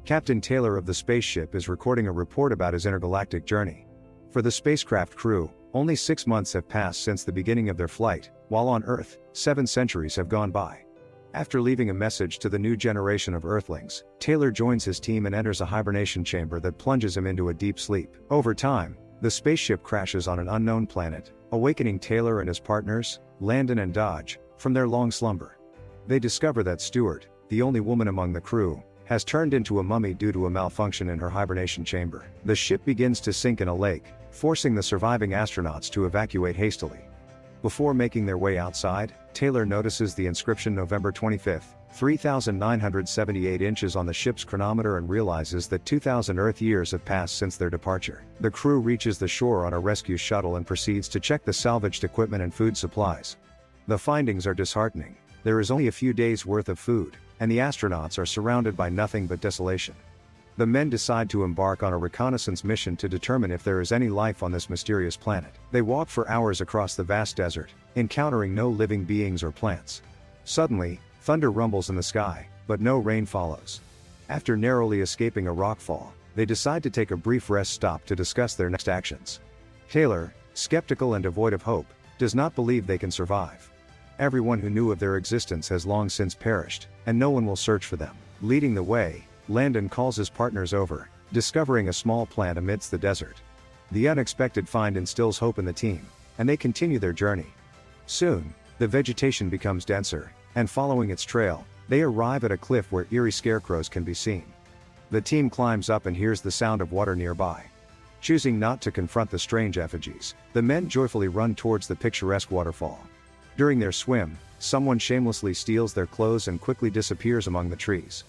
Captain Taylor of the spaceship is recording a report about his intergalactic journey. For the spacecraft crew, only 6 months have passed since the beginning of their flight, while on Earth, 7 centuries have gone by. After leaving a message to the new generation of Earthlings, Taylor joins his team and enters a hibernation chamber that plunges him into a deep sleep. Over time, the spaceship crashes on an unknown planet, awakening Taylor and his partners, Landon and Dodge, from their long slumber. They discover that Stewart, the only woman among the crew, has turned into a mummy due to a malfunction in her hibernation chamber. The ship begins to sink in a lake, forcing the surviving astronauts to evacuate hastily. Before making their way outside, Taylor notices the inscription November 25, 3,978 inches on the ship's chronometer and realizes that 2,000 Earth years have passed since their departure. The crew reaches the shore on a rescue shuttle and proceeds to check the salvaged equipment and food supplies. The findings are disheartening. There is only a few days' worth of food, and the astronauts are surrounded by nothing but desolation. The men decide to embark on a reconnaissance mission to determine if there is any life on this mysterious planet. They walk for hours across the vast desert, encountering no living beings or plants. Suddenly, thunder rumbles in the sky, but no rain follows. After narrowly escaping a rockfall, they decide to take a brief rest stop to discuss their next actions. Taylor, skeptical and devoid of hope, does not believe they can survive. Everyone who knew of their existence has long since perished, and no one will search for them. Leading the way, Landon calls his partners over, discovering a small plant amidst the desert. The unexpected find instills hope in the team, and they continue their journey. Soon, the vegetation becomes denser, and following its trail, they arrive at a cliff where eerie scarecrows can be seen. The team climbs up and hears the sound of water nearby. Choosing not to confront the strange effigies, the men joyfully run towards the picturesque waterfall. During their swim, someone shamelessly steals their clothes and quickly disappears among the trees.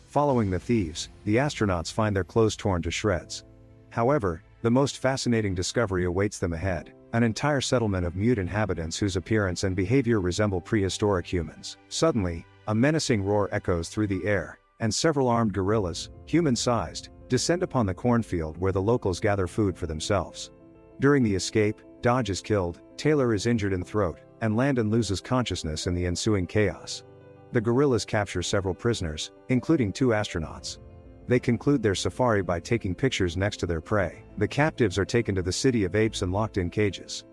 Following the thieves, the astronauts find their clothes torn to shreds. However, the most fascinating discovery awaits them ahead: an entire settlement of mute inhabitants whose appearance and behavior resemble prehistoric humans. Suddenly, a menacing roar echoes through the air, and several armed guerrillas, human-sized, descend upon the cornfield where the locals gather food for themselves. During the escape, Dodge is killed, Taylor is injured in the throat, and Landon loses consciousness in the ensuing chaos. The guerrillas capture several prisoners, including 2 astronauts. They conclude their safari by taking pictures next to their prey. The captives are taken to the city of Apes and locked in cages.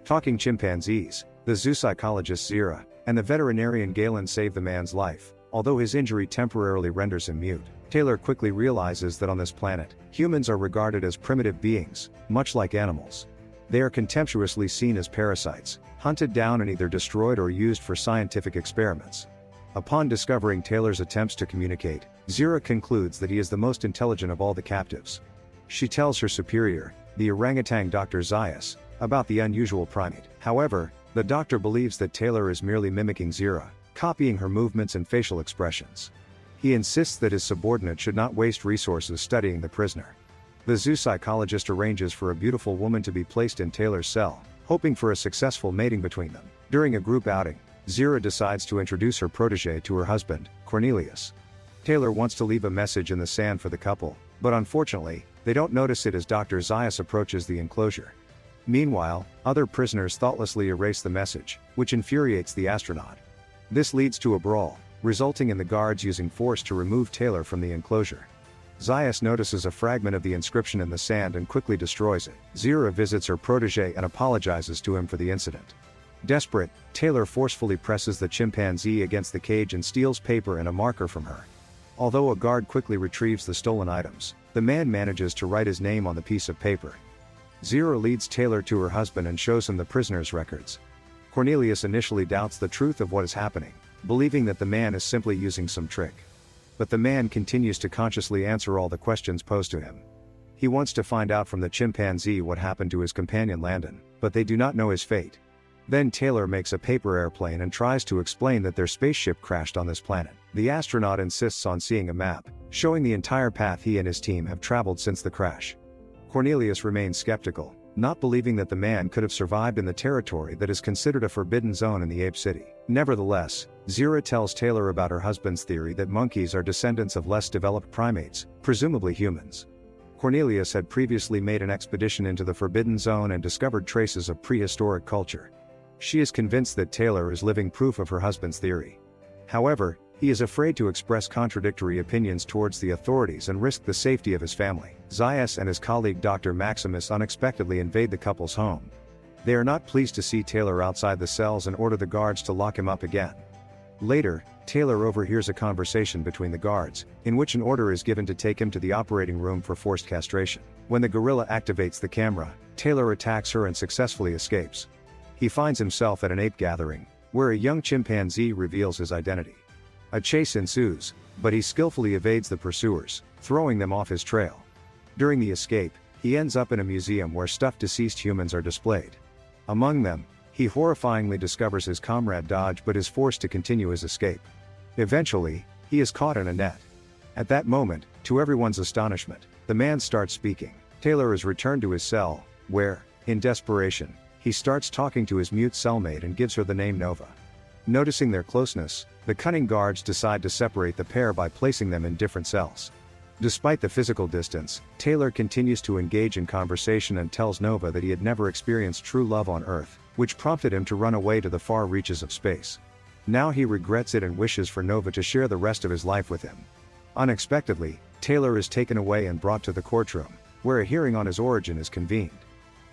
Talking chimpanzees, the zoopsychologist Zira, and the veterinarian Galen save the man's life, although his injury temporarily renders him mute. Taylor quickly realizes that on this planet, humans are regarded as primitive beings, much like animals. They are contemptuously seen as parasites, hunted down and either destroyed or used for scientific experiments. Upon discovering Taylor's attempts to communicate, Zira concludes that he is the most intelligent of all the captives. She tells her superior, the orangutan Dr. Zayas, about the unusual primate. However, the doctor believes that Taylor is merely mimicking Zira, copying her movements and facial expressions. He insists that his subordinate should not waste resources studying the prisoner. The zoopsychologist arranges for a beautiful woman to be placed in Taylor's cell, hoping for a successful mating between them. During a group outing, Zira decides to introduce her protege to her husband, Cornelius. Taylor wants to leave a message in the sand for the couple, but unfortunately, they don't notice it as Dr. Zayas approaches the enclosure. Meanwhile, other prisoners thoughtlessly erase the message, which infuriates the astronaut. This leads to a brawl, resulting in the guards using force to remove Taylor from the enclosure. Zayas notices a fragment of the inscription in the sand and quickly destroys it. Zira visits her protege and apologizes to him for the incident. Desperate, Taylor forcefully presses the chimpanzee against the cage and steals paper and a marker from her. Although a guard quickly retrieves the stolen items, the man manages to write his name on the piece of paper. Zira leads Taylor to her husband and shows him the prisoner's records. Cornelius initially doubts the truth of what is happening, believing that the man is simply using some trick. But the man continues to consciously answer all the questions posed to him. He wants to find out from the chimpanzee what happened to his companion Landon, but they do not know his fate. Then Taylor makes a paper airplane and tries to explain that their spaceship crashed on this planet. The astronaut insists on seeing a map, showing the entire path he and his team have traveled since the crash. Cornelius remains skeptical, not believing that the man could have survived in the territory that is considered a forbidden zone in the ape city. Nevertheless, Zira tells Taylor about her husband's theory that monkeys are descendants of less developed primates, presumably humans. Cornelius had previously made an expedition into the forbidden zone and discovered traces of prehistoric culture. She is convinced that Taylor is living proof of her husband's theory. However, He is afraid to express contradictory opinions towards the authorities and risk the safety of his family. Zaius and his colleague Dr. Maximus unexpectedly invade the couple's home. They are not pleased to see Taylor outside the cells and order the guards to lock him up again. Later, Taylor overhears a conversation between the guards, in which an order is given to take him to the operating room for forced castration. When the gorilla activates the camera, Taylor attacks her and successfully escapes. He finds himself at an ape gathering, where a young chimpanzee reveals his identity. A chase ensues, but he skillfully evades the pursuers, throwing them off his trail. During the escape, he ends up in a museum where stuffed deceased humans are displayed. Among them, he horrifyingly discovers his comrade Dodge but is forced to continue his escape. Eventually, he is caught in a net. At that moment, to everyone's astonishment, the man starts speaking. Taylor is returned to his cell, where, in desperation, he starts talking to his mute cellmate and gives her the name Nova. Noticing their closeness, the cunning guards decide to separate the pair by placing them in different cells. Despite the physical distance, Taylor continues to engage in conversation and tells Nova that he had never experienced true love on Earth, which prompted him to run away to the far reaches of space. Now he regrets it and wishes for Nova to share the rest of his life with him. Unexpectedly, Taylor is taken away and brought to the courtroom, where a hearing on his origin is convened.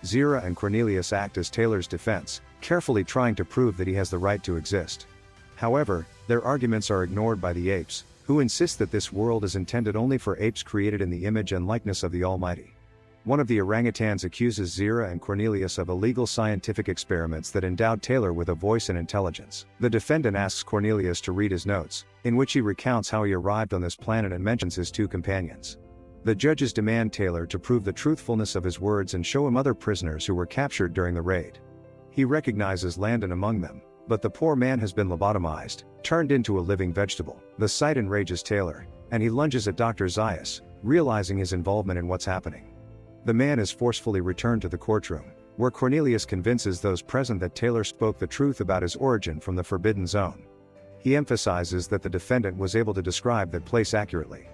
Zira and Cornelius act as Taylor's defense, carefully trying to prove that he has the right to exist. However, their arguments are ignored by the apes, who insist that this world is intended only for apes created in the image and likeness of the Almighty. One of the orangutans accuses Zira and Cornelius of illegal scientific experiments that endowed Taylor with a voice and intelligence. The defendant asks Cornelius to read his notes, in which he recounts how he arrived on this planet and mentions his two companions. The judges demand Taylor to prove the truthfulness of his words and show him other prisoners who were captured during the raid. He recognizes Landon among them, but the poor man has been lobotomized, turned into a living vegetable. The sight enrages Taylor, and he lunges at Dr. Zaius, realizing his involvement in what's happening. The man is forcefully returned to the courtroom, where Cornelius convinces those present that Taylor spoke the truth about his origin from the Forbidden Zone. He emphasizes that the defendant was able to describe that place accurately.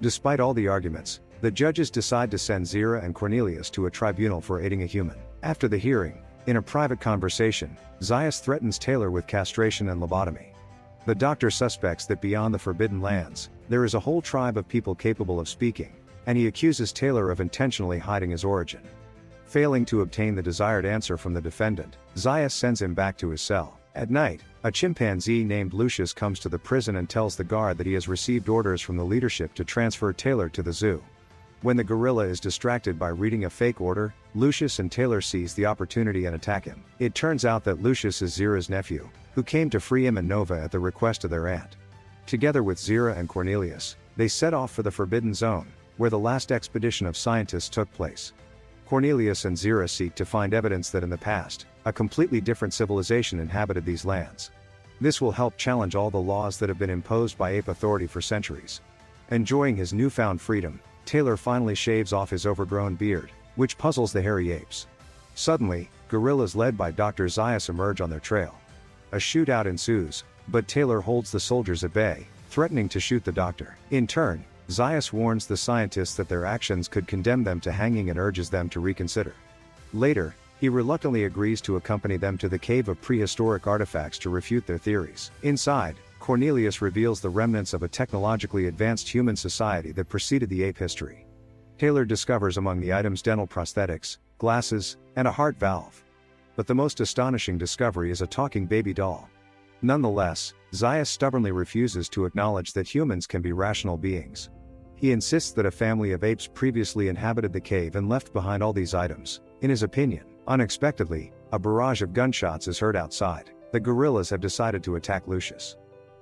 Despite all the arguments, the judges decide to send Zira and Cornelius to a tribunal for aiding a human. After the hearing, in a private conversation, Zaius threatens Taylor with castration and lobotomy. The doctor suspects that beyond the Forbidden Lands, there is a whole tribe of people capable of speaking, and he accuses Taylor of intentionally hiding his origin. Failing to obtain the desired answer from the defendant, Zaius sends him back to his cell. At night, a chimpanzee named Lucius comes to the prison and tells the guard that he has received orders from the leadership to transfer Taylor to the zoo. When the gorilla is distracted by reading a fake order, Lucius and Taylor seize the opportunity and attack him. It turns out that Lucius is Zira's nephew, who came to free him and Nova at the request of their aunt. Together with Zira and Cornelius, they set off for the Forbidden Zone, where the last expedition of scientists took place. Cornelius and Zira seek to find evidence that in the past, a completely different civilization inhabited these lands. This will help challenge all the laws that have been imposed by ape authority for centuries. Enjoying his newfound freedom, Taylor finally shaves off his overgrown beard, which puzzles the hairy apes. Suddenly, gorillas led by Dr. Zaius emerge on their trail. A shootout ensues, but Taylor holds the soldiers at bay, threatening to shoot the doctor. In turn, Zaius warns the scientists that their actions could condemn them to hanging and urges them to reconsider. Later, he reluctantly agrees to accompany them to the cave of prehistoric artifacts to refute their theories. Inside, Cornelius reveals the remnants of a technologically advanced human society that preceded the ape history. Taylor discovers among the items dental prosthetics, glasses, and a heart valve. But the most astonishing discovery is a talking baby doll. Nonetheless, Zaius stubbornly refuses to acknowledge that humans can be rational beings. He insists that a family of apes previously inhabited the cave and left behind all these items. In his opinion, unexpectedly, a barrage of gunshots is heard outside. The gorillas have decided to attack Lucius.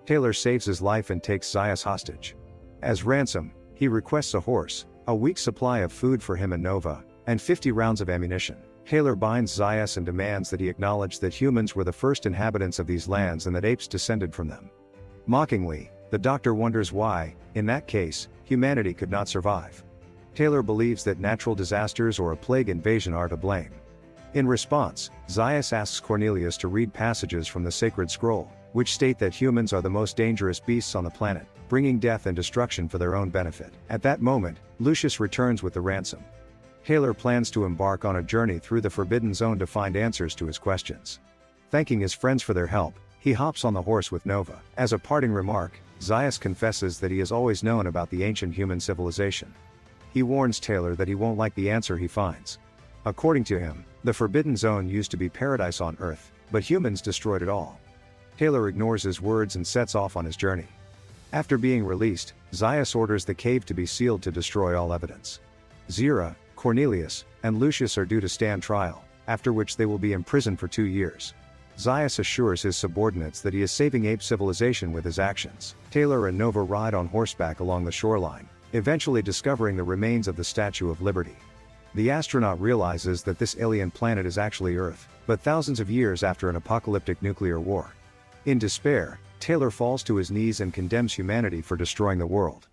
Taylor saves his life and takes Zaius hostage. As ransom, he requests a horse, a week's supply of food for him and Nova, and 50 rounds of ammunition. Taylor binds Zaius and demands that he acknowledge that humans were the first inhabitants of these lands and that apes descended from them. Mockingly, the doctor wonders why, in that case, humanity could not survive. Taylor believes that natural disasters or a plague invasion are to blame. In response, Zaius asks Cornelius to read passages from the sacred scroll, which state that humans are the most dangerous beasts on the planet, bringing death and destruction for their own benefit. At that moment, Lucius returns with the ransom. Taylor plans to embark on a journey through the Forbidden Zone to find answers to his questions. Thanking his friends for their help, he hops on the horse with Nova. As a parting remark, Zaius confesses that he has always known about the ancient human civilization. He warns Taylor that he won't like the answer he finds. According to him, the Forbidden Zone used to be paradise on Earth, but humans destroyed it all. Taylor ignores his words and sets off on his journey. After being released, Zaius orders the cave to be sealed to destroy all evidence. Zira, Cornelius, and Lucius are due to stand trial, after which they will be imprisoned for 2 years. Zaius assures his subordinates that he is saving ape civilization with his actions. Taylor and Nova ride on horseback along the shoreline, eventually discovering the remains of the Statue of Liberty. The astronaut realizes that this alien planet is actually Earth, but thousands of years after an apocalyptic nuclear war. In despair, Taylor falls to his knees and condemns humanity for destroying the world.